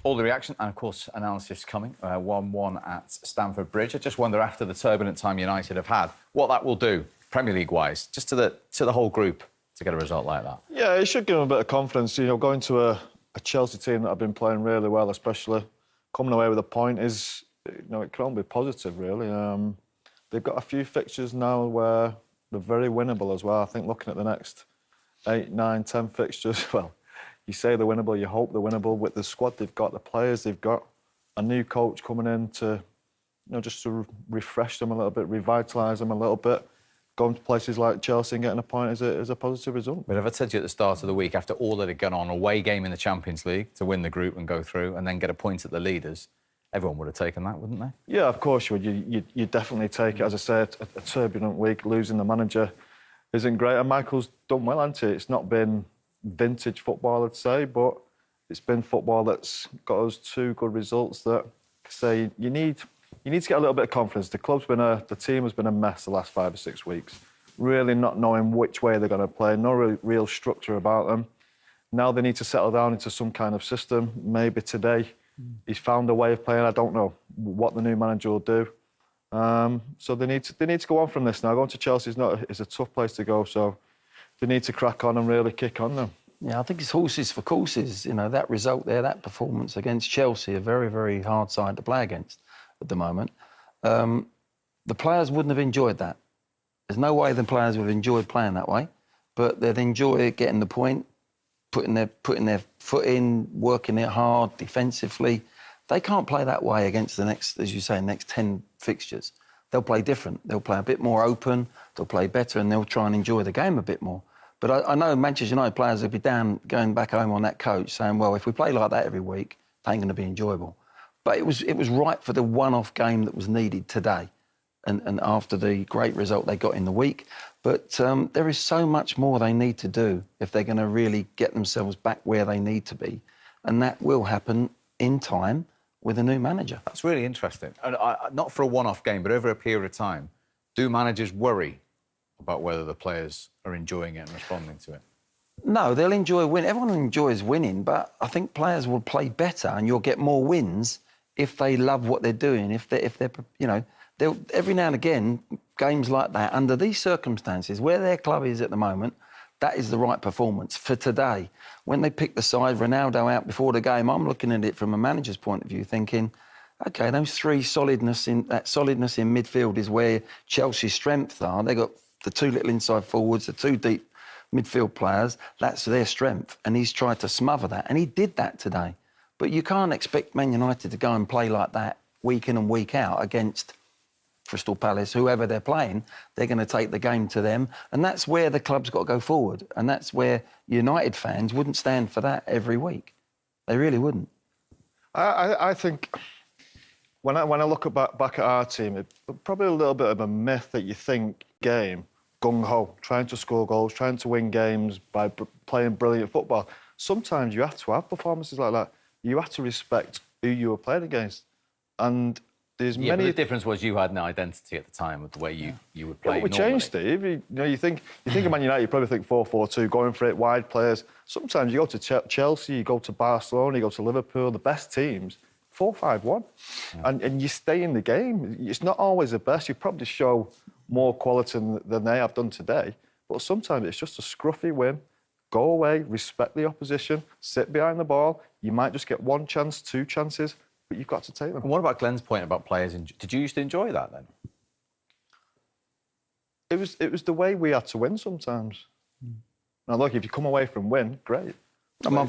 all the reaction and, of course, analysis coming. 1-1 at Stamford Bridge. I just wonder, after the turbulent time United have had, what that will do, Premier League-wise, just to the whole group, to get a result like that. Yeah, it should give them a bit of confidence. You know, going to a Chelsea team that have been playing really well, especially coming away with a point is, you know, it can only be positive, really. They've got a few fixtures now where they're very winnable as well. I think looking at the next 8, 9, 10 fixtures, well, you say they're winnable, you hope they're winnable with the squad they've got, the players they've got, a new coach coming in to, you know, just to refresh them a little bit, revitalise them a little bit. Going to places like Chelsea and getting a point is a positive result. But if I said to you at the start of the week, after all that had gone on, away game in the Champions League to win the group and go through and then get a point at the leaders, everyone would have taken that, wouldn't they? Yeah, of course you would. You definitely take it. As I said, a turbulent week, losing the manager isn't great. And Michael's done well, hasn't he? It's not been vintage football, I'd say, but it's been football that's got us 2 good results that say you need to get a little bit of confidence. The team has been a mess the last 5 or 6 weeks, really not knowing which way they're going to play, no real structure about them. Now they need to settle down into some kind of system. Maybe today he's found a way of playing. I don't know what the new manager will do. So they need to go on from this now. Going to Chelsea is a tough place to go, so they need to crack on and really kick on them. Yeah, I think it's horses for courses. You know, that result there, that performance against Chelsea, a very, very hard side to play against at the moment. The players wouldn't have enjoyed that. There's no way the players would have enjoyed playing that way, but they'd enjoy getting the point, putting their foot in, working it hard defensively. They can't play that way against the next, as you say, next 10 fixtures. They'll play different. They'll play a bit more open, they'll play better, and they'll try and enjoy the game a bit more. But I know Manchester United players will be down, going back home on that coach, saying, well, if we play like that every week, it ain't going to be enjoyable. But it was right for the one-off game that was needed today, and after the great result they got in the week. But there is so much more they need to do if they're going to really get themselves back where they need to be. And that will happen in time with a new manager. That's really interesting. And not for a one-off game, but over a period of time, do managers worry about whether the players are enjoying it and responding to it? No, they'll enjoy winning. Everyone enjoys winning, but I think players will play better and you'll get more wins if they love what they're doing. If they're you know, they'll every now and again, games like that, under these circumstances, where their club is at the moment, that is the right performance for today. When they pick the side, Ronaldo out before the game, I'm looking at it from a manager's point of view, thinking, OK, those 3 solidness in midfield is where Chelsea's strengths are. They've got the 2 little inside forwards, the 2 deep midfield players. That's their strength. And he's tried to smother that. And he did that today. But you can't expect Man United to go and play like that week in and week out against Crystal Palace, whoever they're playing. They're going to take the game to them. And that's where the club's got to go forward. And that's where United fans wouldn't stand for that every week. They really wouldn't. I think when I look back at our team, it's probably a little bit of a myth that you think game, gung-ho, trying to score goals, trying to win games by playing brilliant football. Sometimes you have to have performances like that. You have to respect who you were playing against. And there's many... But the difference was you had no identity at the time with the way you would play. Yeah, we changed, Steve. You think of Man United, you probably think 4-4-2, going for it, wide players. Sometimes you go to Chelsea, you go to Barcelona, you go to Liverpool, the best teams, 4-5-1. Yeah. And you stay in the game. It's not always the best. You probably show more quality than they have done today. But sometimes it's just a scruffy win. Go away, respect the opposition, sit behind the ball. You might just get 1 chance, 2 chances, but you've got to take them. And what about Glenn's point about players? Did you used to enjoy that then? It was the way we had to win sometimes. Now, look, if you come away from win, great. My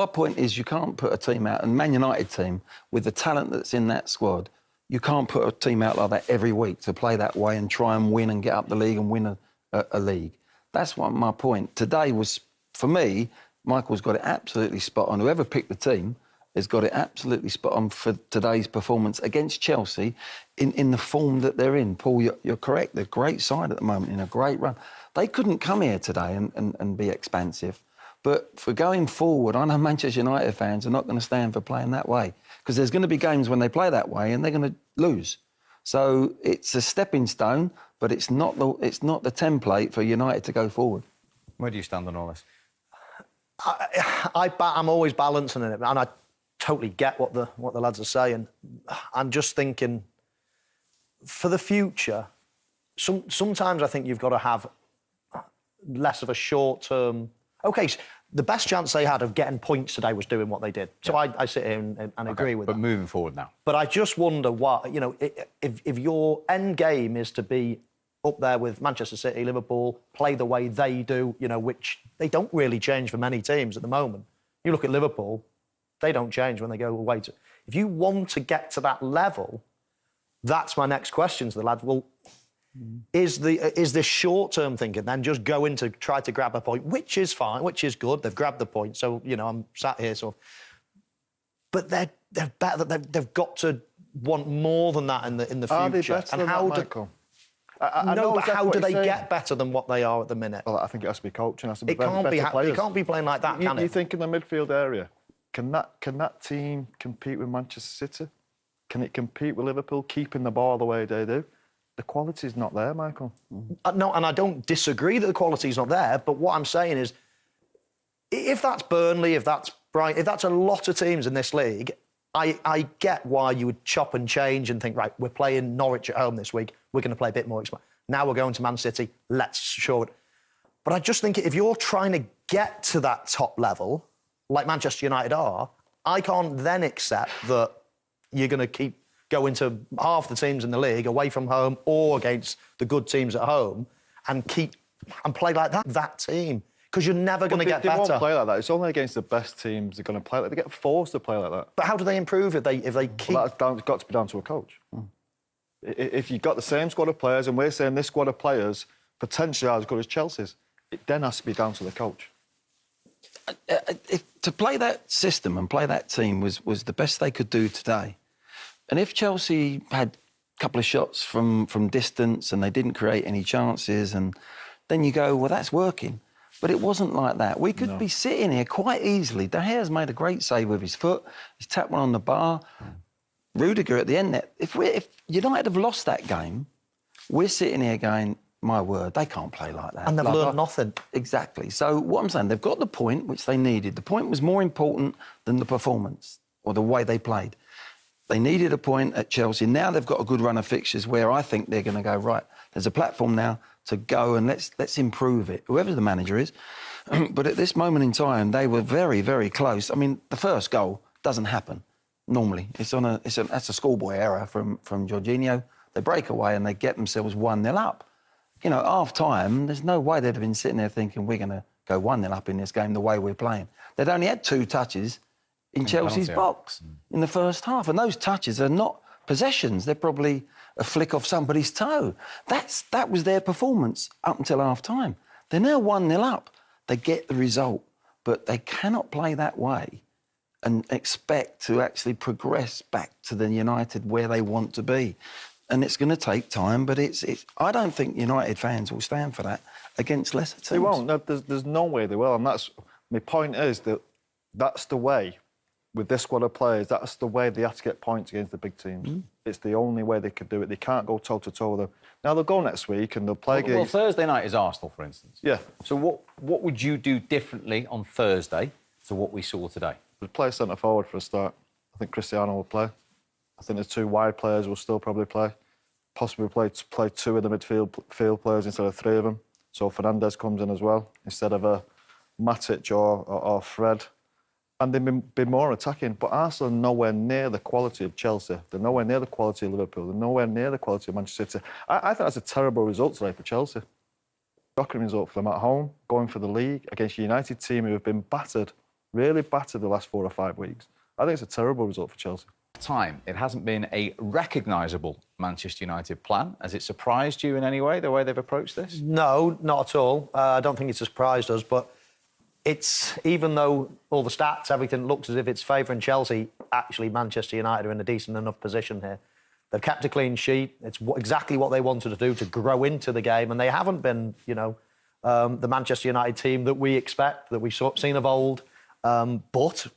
point is you can't put a team out, a Man United team, with the talent that's in that squad, you can't put a team out like that every week to play that way and try and win and get up the league and win a league. That's what my point. Today was, for me, Michael's got it absolutely spot on. Whoever picked the team has got it absolutely spot on for today's performance against Chelsea in the form that they're in. Paul, you're correct. They're a great side at the moment, in a great run. They couldn't come here today and be expansive. But for going forward, I know Manchester United fans are not going to stand for playing that way, because there's going to be games when they play that way and they're going to lose. So it's a stepping stone, but it's not the template for United to go forward. Where do you stand on all this? I'm always balancing it, and totally get what the lads are saying. I'm just thinking, for the future, sometimes I think you've got to have less of a short-term... OK, so the best chance they had of getting points today was doing what they did. So I sit here and agree with that. But moving forward now. But I just wonder what, you know, if your end game is to be up there with Manchester City, Liverpool, play the way they do, you know, which they don't really change for many teams at the moment. You look at Liverpool, they don't change when they go away. If you want to get to that level, that's my next question to the lads. Well, is this short-term thinking then just go in to try to grab a point, which is fine, which is good. They've grabbed the point, so, you know, I'm sat here sort of... But they're better. They've got to want more than that in the future. Are they better than that, Michael? No, but how do they get better than what they are at the minute? Well, I think it has to be coaching. It has to be It can't be playing like that, can it? You think in the midfield area, can that team compete with Manchester City? Can it compete with Liverpool, keeping the ball the way they do? The quality's not there, Michael. No, and I don't disagree that the quality's not there, but what I'm saying is, if that's Burnley, if that's Brighton, if that's a lot of teams in this league, I get why you would chop and change and think, right, we're playing Norwich at home this week, we're going to play a bit more. Now we're going to Man City, let's show it. But I just think if you're trying to get to that top level, like Manchester United are, I can't then accept that you're going to keep going to half the teams in the league away from home or against the good teams at home and play like that team. Because you're never going to get better. They won't play like that. It's only against the best teams they're going to play like that. They get forced to play like that. But how do they improve if they keep... Well, it's got to be down to a coach. If you've got the same squad of players, and we're saying this squad of players potentially are as good as Chelsea's, it then has to be down to the coach. To play that system and play that team was the best they could do today. And if Chelsea had a couple of shots from distance and they didn't create any chances, and then you go, well, that's working. But it wasn't like that. We could be sitting here quite easily. De Gea's made a great save with his foot. He's tapped one on the bar. Rudiger at the end there. If United have lost that game, we're sitting here going, my word, they can't play like that. And they've learned nothing. Exactly. So what I'm saying, they've got the point, which they needed. The point was more important than the performance or the way they played. They needed a point at Chelsea. Now they've got a good run of fixtures where I think they're going to go, right, there's a platform now to go and let's improve it, whoever the manager is. But at this moment in time, they were very, very close. I mean, the first goal doesn't happen normally. That's a schoolboy error from Jorginho. They break away and they get themselves 1-0 up. You know, half-time, there's no way they'd have been sitting there thinking we're going to go 1-0 up in this game the way we're playing. They'd only had 2 touches in Chelsea's box in the first half. And those touches are not possessions. They're probably a flick off somebody's toe. That was their performance up until half-time. They're now 1-0 up. They get the result, but they cannot play that way and expect to actually progress back to the United where they want to be. And it's going to take time, but I don't think United fans will stand for that against lesser teams. They won't. No, there's no way they will. And my point is that's the way. With this squad of players, that's the way they have to get points against the big teams. It's the only way they could do it. They can't go toe-to-toe with them. Now, they'll go next week and they'll play against... Well, Thursday night is Arsenal, for instance. Yeah. So what would you do differently on Thursday to what we saw today? We'll play centre-forward for a start. I think Cristiano will play. I think the 2 wide players will still probably play. Possibly play 2 of the midfield players instead of 3 of them. So Fernandes comes in as well, instead of a Matic or Fred. And they've been more attacking. But Arsenal are nowhere near the quality of Chelsea. They're nowhere near the quality of Liverpool. They're nowhere near the quality of Manchester City. I think that's a terrible result today for Chelsea. Shocking result for them at home, going for the league against a United team who have been battered, really battered the last 4 or 5 weeks. I think it's a terrible result for Chelsea. Time. It hasn't been a recognisable Manchester United plan. Has it surprised you in any way, the way they've approached this? No, not at all. I don't think it's surprised us, but it's, even though all the stats, everything looks as if it's favouring Chelsea, actually Manchester United are in a decent enough position here. They've kept a clean sheet. It's exactly what they wanted to do to grow into the game, and they haven't been, the Manchester United team that we expect, that we've seen of old. But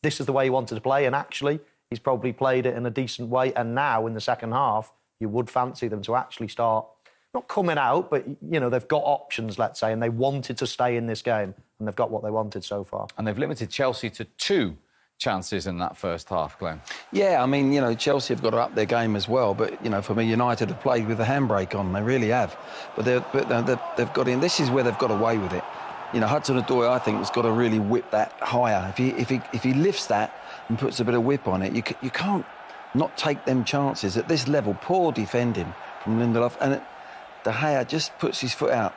this is the way he wanted to play, and actually he's probably played it in a decent way. And now, in the second half, you would fancy them to actually start, not coming out, but, they've got options, let's say, and they wanted to stay in this game, and they've got what they wanted so far. And they've limited Chelsea to 2 chances in that first half, Glenn. Yeah, I mean, Chelsea have got to up their game as well. But, for me, United have played with the handbrake on. They really have. But they've got in. This is where they've got away with it. Hudson-Odoi, I think, has got to really whip that higher. If he lifts that and puts a bit of whip on it, you can't not take them chances at this level. Poor defending from Lindelof. And De Gea just puts his foot out.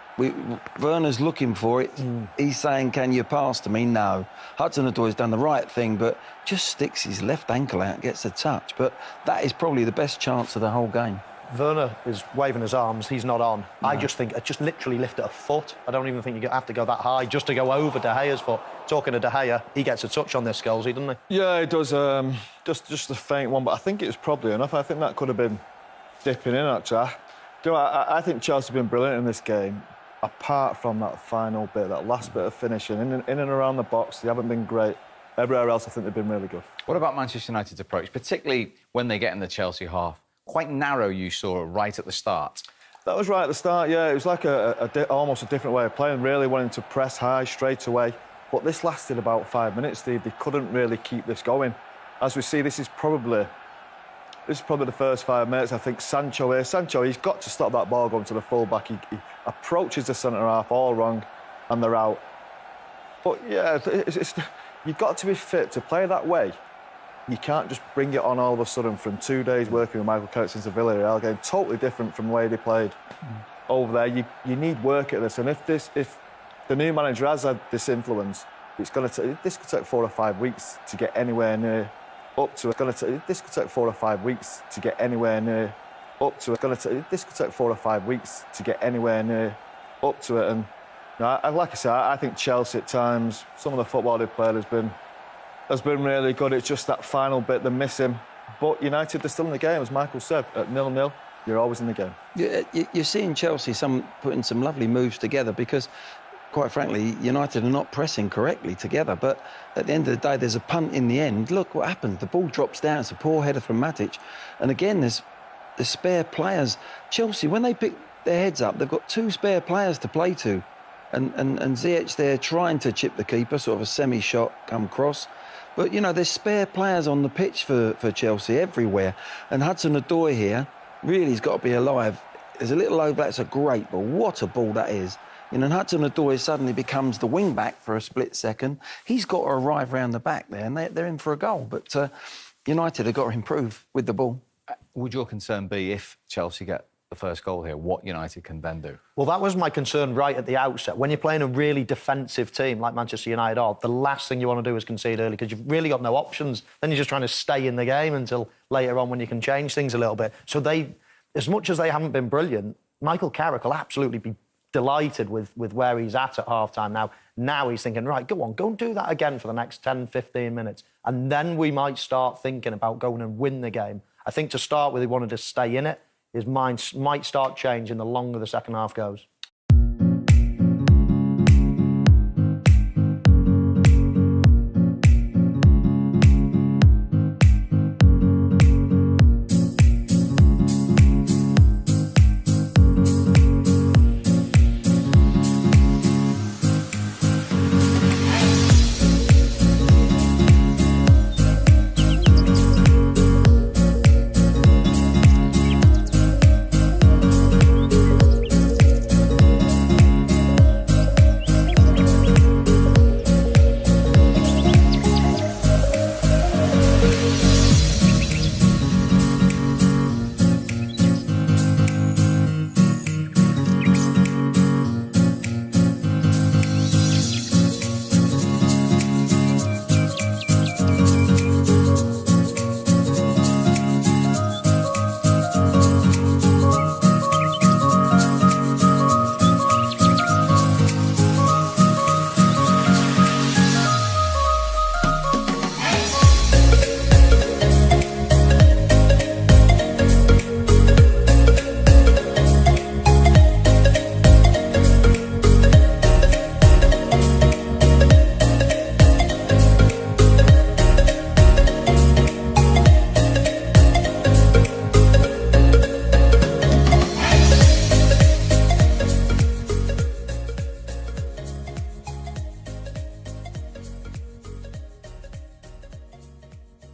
Werner's looking for it. He's saying, can you pass to me? No. Hudson-Odoi's done the right thing, but just sticks his left ankle out, gets a touch. But that is probably the best chance of the whole game. Werner is waving his arms. He's not on. No. I just think, just literally lift it a foot. I don't even think you have to go that high just to go over De Gea's foot. Talking to De Gea, he gets a touch on this, Scholesy, doesn't he? Yeah, he does. Just a faint one, but I think it was probably enough. I think that could have been dipping in, actually. I think Chelsea have been brilliant in this game. Apart from that final bit, that last bit of finishing, in and around the box, they haven't been great. Everywhere else, I think they've been really good. What about Manchester United's approach, particularly when they get in the Chelsea half? Quite narrow, you saw right at the start. That was right at the start, yeah. It was like almost a different way of playing, really wanting to press high straight away. But this lasted about 5 minutes, Steve. They couldn't really keep this going. As we see, this is probably the first 5 minutes. I think Sancho, he's got to stop that ball going to the full-back. He approaches the centre-half all wrong, and they're out. But, yeah, you've got to be fit to play that way. You can't just bring it on all of a sudden from 2 days working with Michael Carrick since the Villarreal game. Totally different from the way they played over there. You need work at this. And if the new manager has had this influence, this could take 4 or 5 weeks to get anywhere near up to it. This could take 4 or 5 weeks to get anywhere near up to it. This could take 4 or 5 weeks to get anywhere near up to it. And like I said, I think Chelsea at times, some of the football they've played has been really good. It's just that final bit they're missing. But United, they're still in the game, as Michael said. At 0-0, you're always in the game. You're seeing Chelsea putting some lovely moves together because, quite frankly, United are not pressing correctly together. But at the end of the day, there's a punt in the end. Look what happens. The ball drops down. It's a poor header from Matic. And again, there's the spare players. Chelsea, when they pick their heads up, they've got 2 spare players to play to. And Ziyech there trying to chip the keeper, sort of a semi-shot come cross. But, there's spare players on the pitch for Chelsea everywhere. And Hudson-Odoi here really has got to be alive. There's a little overlap. It's a great ball. What a ball that is. And Hudson-Odoi suddenly becomes the wing-back for a split second. He's got to arrive round the back there, and they're in for a goal. But United have got to improve with the ball. Would your concern be if Chelsea get the first goal here, what United can then do? Well, that was my concern right at the outset. When you're playing a really defensive team like Manchester United are, the last thing you want to do is concede early because you've really got no options. Then you're just trying to stay in the game until later on when you can change things a little bit. So as much as they haven't been brilliant, Michael Carrick will absolutely be delighted with where he's at half-time now. Now he's thinking, right, go and do that again for the next 10, 15 minutes. And then we might start thinking about going and win the game. I think to start with, he wanted to stay in it. His mind might start changing the longer the second half goes.